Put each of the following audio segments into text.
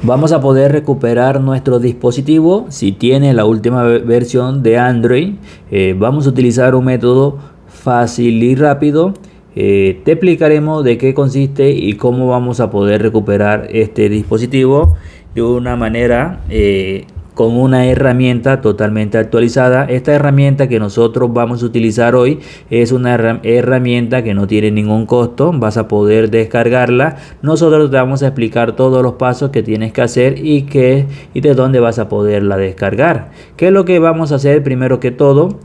Vamos a poder recuperar nuestro dispositivo si tiene la última versión de Android. Vamos a utilizar un método fácil y rápido. Te explicaremos de qué consiste y cómo vamos a poder recuperar este dispositivo de una manera con una herramienta totalmente actualizada. Esta herramienta que nosotros vamos a utilizar hoy es una herramienta que no tiene ningún costo. Vas a poder descargarla. Nosotros te vamos a explicar todos los pasos que tienes que hacer y de dónde vas a poderla descargar. ¿Qué es lo que vamos a hacer? Primero que todo,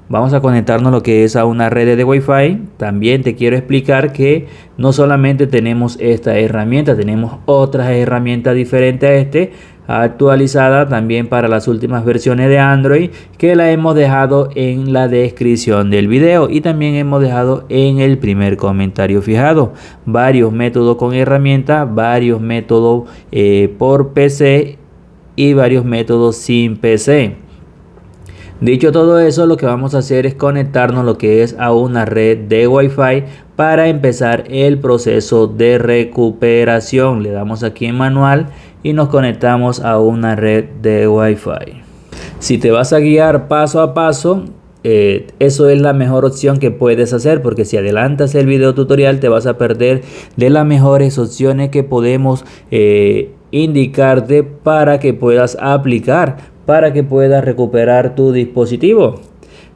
vamos a conectarnos lo que es a una red de Wi-Fi. También te quiero explicar que no solamente tenemos esta herramienta, tenemos otras herramientas diferentes actualizada también para las últimas versiones de Android, que la hemos dejado en la descripción del video y también hemos dejado en el primer comentario fijado varios métodos con herramientas, varios métodos por PC y varios métodos sin PC. Dicho todo eso, lo que vamos a hacer es conectarnos lo que es a una red de Wi-Fi para empezar el proceso de recuperación. Le damos aquí en manual y nos conectamos a una red de Wi-Fi. Si te vas a guiar paso a paso, eso es la mejor opción que puedes hacer, porque si adelantas el video tutorial te vas a perder de las mejores opciones que podemos indicarte para que puedas aplicar, para que puedas recuperar tu dispositivo,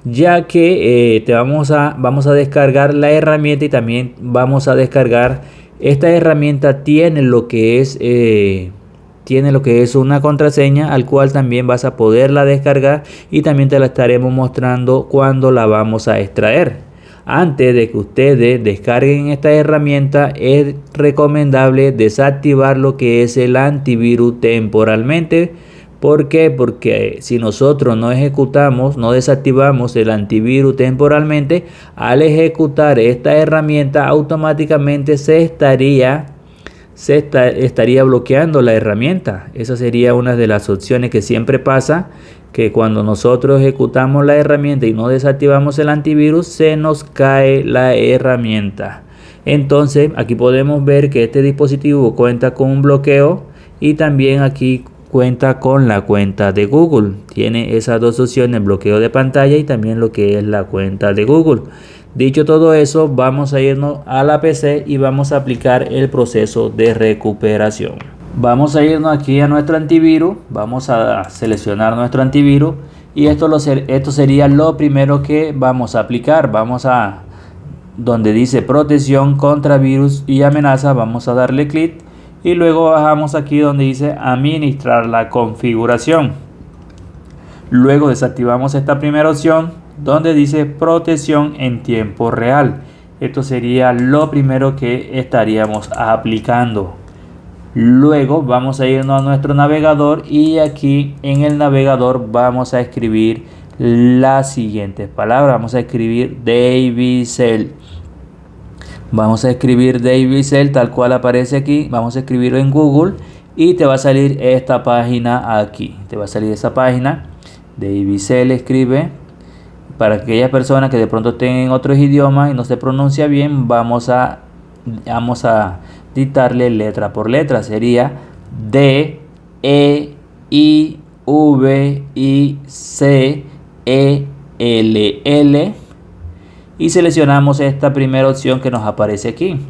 ya que vamos a descargar la herramienta y también vamos a descargar esta herramienta. Tiene lo que es una contraseña al cual también vas a poderla descargar y también te la estaremos mostrando cuando la vamos a extraer. Antes de que ustedes descarguen esta herramienta, es recomendable desactivar lo que es el antivirus temporalmente. ¿Por qué? Porque si nosotros no desactivamos el antivirus temporalmente, al ejecutar esta herramienta automáticamente se estaría bloqueando la herramienta. Esa sería una de las opciones que siempre pasa, que cuando nosotros ejecutamos la herramienta y no desactivamos el antivirus, se nos cae la herramienta. Entonces aquí podemos ver que este dispositivo cuenta con un bloqueo y también aquí cuenta con la cuenta de Google. Tiene esas dos opciones, bloqueo de pantalla y también lo que es la cuenta de Google. Dicho todo eso, vamos a irnos a la PC y vamos a aplicar el proceso de recuperación. Vamos a irnos aquí a nuestro antivirus, vamos a seleccionar nuestro antivirus y esto sería lo primero que vamos a aplicar. Vamos a donde dice protección contra virus y amenaza, vamos a darle clic. Y luego bajamos aquí donde dice administrar la configuración. Luego desactivamos esta primera opción donde dice protección en tiempo real. Esto sería lo primero que estaríamos aplicando. Luego vamos a irnos a nuestro navegador y aquí en el navegador vamos a escribir las siguientes palabras. Vamos a escribir Davicel. Vamos a escribir Davicel tal cual aparece aquí. Vamos a escribirlo en Google y te va a salir esta página aquí. Te va a salir esa página. Davicel escribe. Para aquellas personas que de pronto tengan otros idiomas y no se pronuncia bien, vamos a dictarle letra por letra. Sería D, E, I, V, I, C, E, L, L. Y seleccionamos esta primera opción que nos aparece aquí.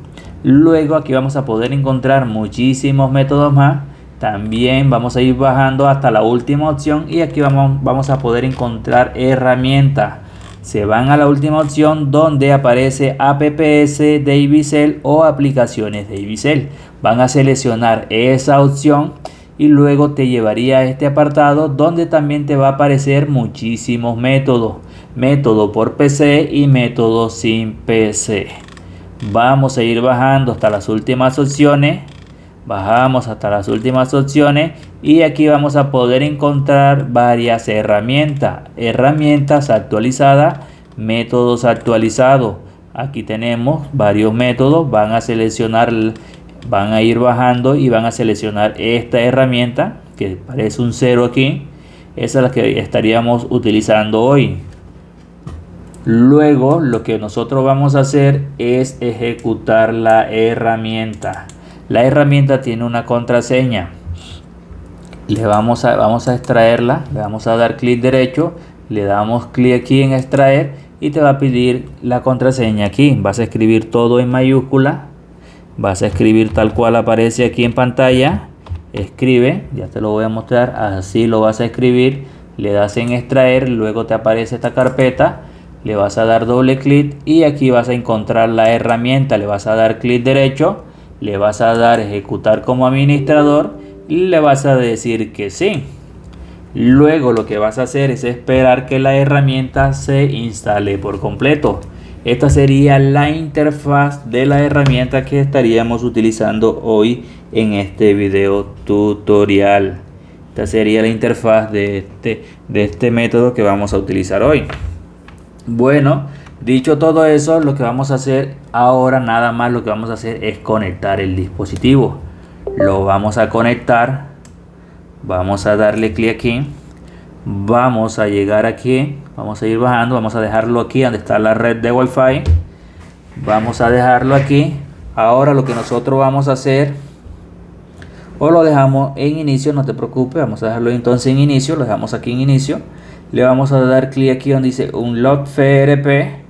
Luego aquí vamos a poder encontrar muchísimos métodos más. También vamos a ir bajando hasta la última opción y aquí vamos a poder encontrar herramientas. Se van a la última opción donde aparece apps Davicel o aplicaciones Davicel. Van a seleccionar esa opción y luego te llevaría a este apartado donde también te va a aparecer muchísimos métodos. Método por PC y método sin PC. Vamos a ir bajando hasta las últimas opciones. Bajamos hasta las últimas opciones y aquí vamos a poder encontrar varias herramientas. Herramientas actualizadas, métodos actualizados. Aquí tenemos varios métodos. Van a ir bajando y van a seleccionar esta herramienta que parece un 0 aquí. Esa es la que estaríamos utilizando hoy. Luego lo que nosotros vamos a hacer es ejecutar la herramienta. La herramienta tiene una contraseña. vamos a extraerla, le vamos a dar clic derecho, le damos clic aquí en extraer y te va a pedir la contraseña aquí. Vas a escribir todo en mayúscula, vas a escribir tal cual aparece aquí en pantalla. Escribe, ya te lo voy a mostrar, así lo vas a escribir, le das en extraer, luego te aparece esta carpeta, le vas a dar doble clic y aquí vas a encontrar la herramienta, le vas a dar clic derecho, le vas a dar ejecutar como administrador y le vas a decir que sí. Luego lo que vas a hacer es esperar que la herramienta se instale por completo. Esta sería la interfaz de la herramienta que estaríamos utilizando hoy en este video tutorial. Esta sería la interfaz de este método que vamos a utilizar hoy. Bueno, dicho todo eso, lo que vamos a hacer ahora, nada más lo que vamos a hacer es conectar el dispositivo. Lo vamos a conectar, vamos a darle clic aquí, vamos a llegar aquí, vamos a ir bajando, vamos a dejarlo aquí donde está la red de Wi-Fi, vamos a dejarlo aquí. Ahora lo que nosotros vamos a hacer, o lo dejamos en inicio, no te preocupes, vamos a dejarlo entonces en inicio, lo dejamos aquí en inicio, le vamos a dar clic aquí donde dice Unlock FRP,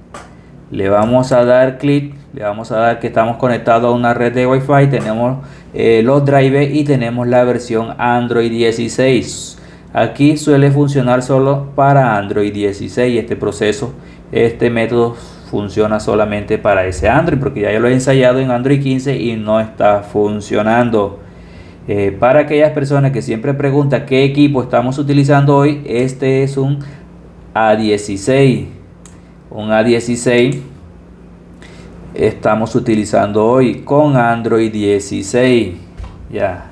le vamos a dar clic, le vamos a dar que estamos conectados a una red de Wi-Fi, tenemos los drivers y tenemos la versión Android 16. Aquí suele funcionar solo para Android 16 este método funciona solamente para ese Android, porque ya yo lo he ensayado en Android 15 y no está funcionando. Para aquellas personas que siempre preguntan qué equipo estamos utilizando hoy, este es un A16. Un A16 estamos utilizando hoy con Android 16. Ya,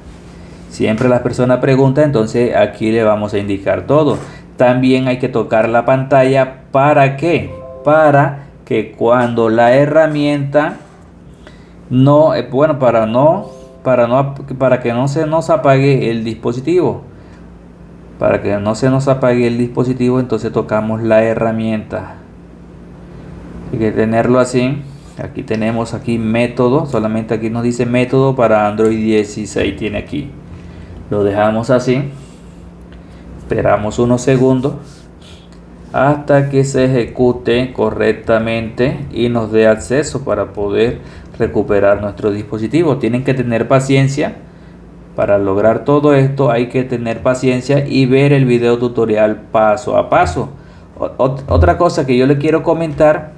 siempre las personas preguntan, entonces aquí le vamos a indicar todo. También hay que tocar la pantalla. ¿Para qué? Para que cuando la herramienta no, bueno, para que no se nos apague el dispositivo. Para que no se nos apague el dispositivo, entonces tocamos la herramienta. Hay que tenerlo así. Aquí tenemos aquí método, solamente aquí nos dice método para Android 16, tiene aquí. Lo dejamos así. Esperamos unos segundos hasta que se ejecute correctamente y nos dé acceso para poder recuperar nuestro dispositivo. Tienen que tener paciencia. Para lograr todo esto hay que tener paciencia y ver el video tutorial paso a paso. Otra cosa que yo le quiero comentar,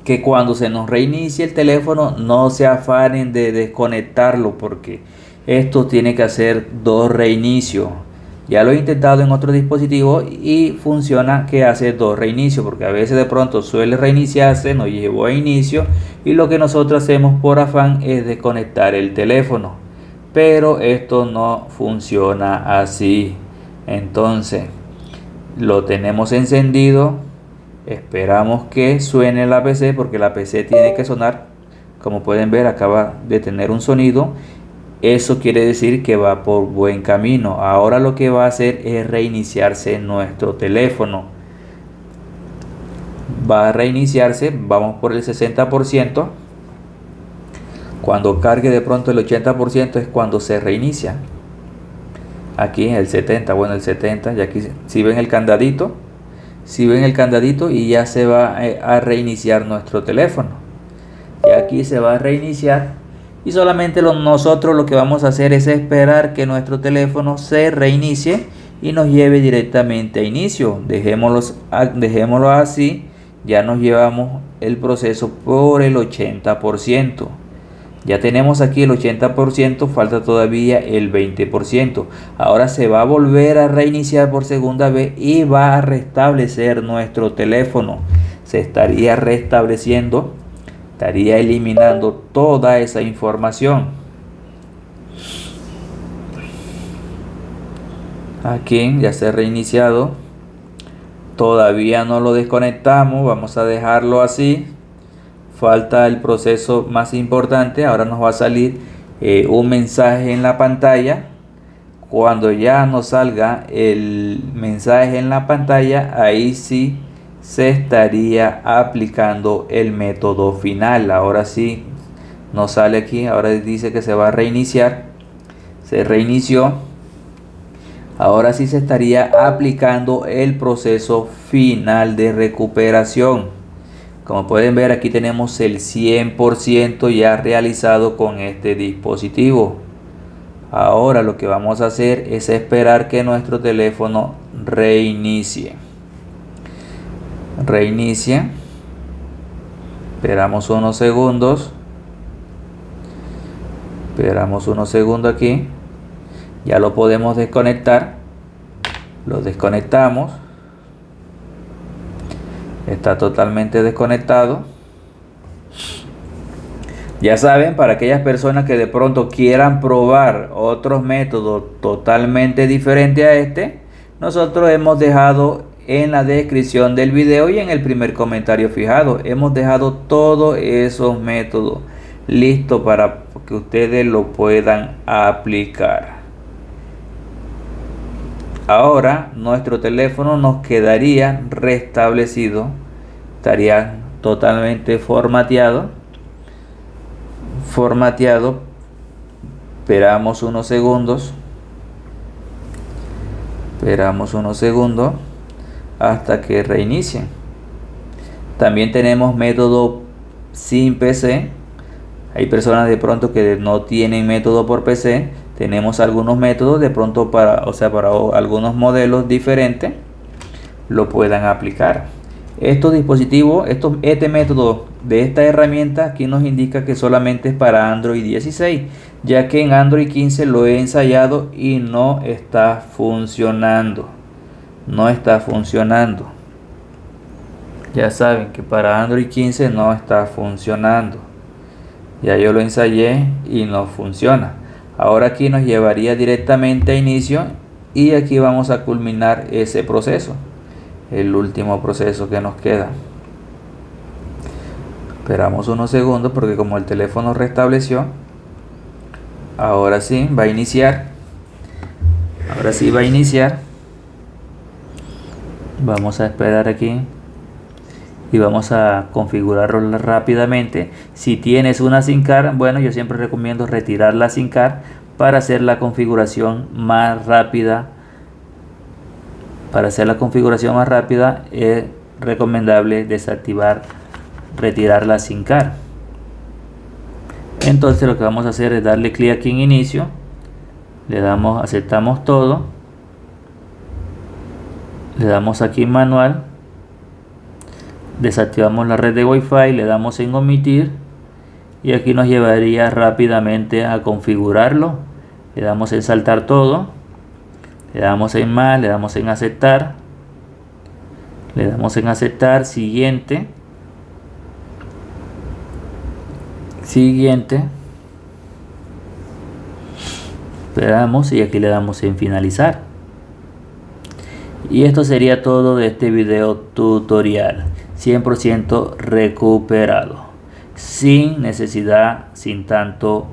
que cuando se nos reinicie el teléfono no se afanen de desconectarlo, porque esto tiene que hacer 2 reinicios. Ya lo he intentado en otro dispositivo y funciona que hace 2 reinicios, porque a veces de pronto suele reiniciarse, nos llevó a inicio y lo que nosotros hacemos por afán es desconectar el teléfono, pero esto no funciona así. Entonces lo tenemos encendido, esperamos que suene la PC, porque la PC tiene que sonar. Como pueden ver, acaba de tener un sonido. Eso quiere decir que va por buen camino. Ahora lo que va a hacer es reiniciarse nuestro teléfono. Va a reiniciarse, vamos por el 60%. Cuando cargue de pronto el 80% es cuando se reinicia. Aquí el 70, bueno, el 70, y aquí si ven el candadito, y ya se va a reiniciar nuestro teléfono. Y aquí se va a reiniciar. Y solamente nosotros lo que vamos a hacer es esperar que nuestro teléfono se reinicie y nos lleve directamente a inicio. Dejémoslo así, ya nos llevamos el proceso por el 80%. Ya tenemos aquí el 80%, falta todavía el 20%. Ahora se va a volver a reiniciar por segunda vez y va a restablecer nuestro teléfono. Se estaría restableciendo. Estaría eliminando toda esa información. Aquí ya se ha reiniciado. Todavía no lo desconectamos. Vamos a dejarlo así. Falta el proceso más importante. Ahora nos va a salir un mensaje en la pantalla. Cuando ya nos salga el mensaje en la pantalla, ahí sí se estaría aplicando el método final. Ahora sí nos sale aquí, ahora dice que se va a reiniciar. Se reinició Ahora sí se estaría aplicando el proceso final de recuperación. Como pueden ver, aquí tenemos el 100% ya realizado con este dispositivo. Ahora lo que vamos a hacer es esperar que nuestro teléfono reinicie. Reinicia. Esperamos unos segundos. Esperamos unos segundos aquí. Ya lo podemos desconectar. Lo desconectamos. Está totalmente desconectado. Ya saben, para aquellas personas que de pronto quieran probar otros métodos totalmente diferentes a este, nosotros hemos dejado en la descripción del video y en el primer comentario fijado, hemos dejado todos esos métodos listos para que ustedes lo puedan aplicar. Ahora nuestro teléfono nos quedaría restablecido, estaría totalmente formateado. Esperamos unos segundos. Esperamos unos segundos hasta que reinicie. También tenemos método sin PC. Hay personas de pronto que no tienen método por PC. Tenemos algunos métodos de pronto para algunos modelos diferentes lo puedan aplicar. Estos dispositivos, este método de esta herramienta aquí nos indica que solamente es para Android 16, ya que en Android 15 lo he ensayado y no está funcionando. No está funcionando. Ya saben que para Android 15 no está funcionando. Ya yo lo ensayé y no funciona. Ahora aquí nos llevaría directamente a inicio y aquí vamos a culminar ese proceso. El último proceso que nos queda. Esperamos unos segundos porque como el teléfono restableció, ahora sí va a iniciar. Ahora sí va a iniciar. Vamos a esperar aquí y vamos a configurarlo rápidamente. Si tienes una SIM card, bueno, yo siempre recomiendo retirar la SIM card para hacer la configuración más rápida. Para hacer la configuración más rápida es recomendable retirar la SIM card. Entonces lo que vamos a hacer es darle clic aquí en inicio, le damos aceptamos todo, le damos aquí en manual, desactivamos la red de Wi-Fi, le damos en omitir y aquí nos llevaría rápidamente a configurarlo. Le damos en saltar todo, le damos en más, le damos en aceptar, le damos en aceptar, siguiente, esperamos y aquí le damos en finalizar. Y esto sería todo de este video tutorial, 100% recuperado, sin tanto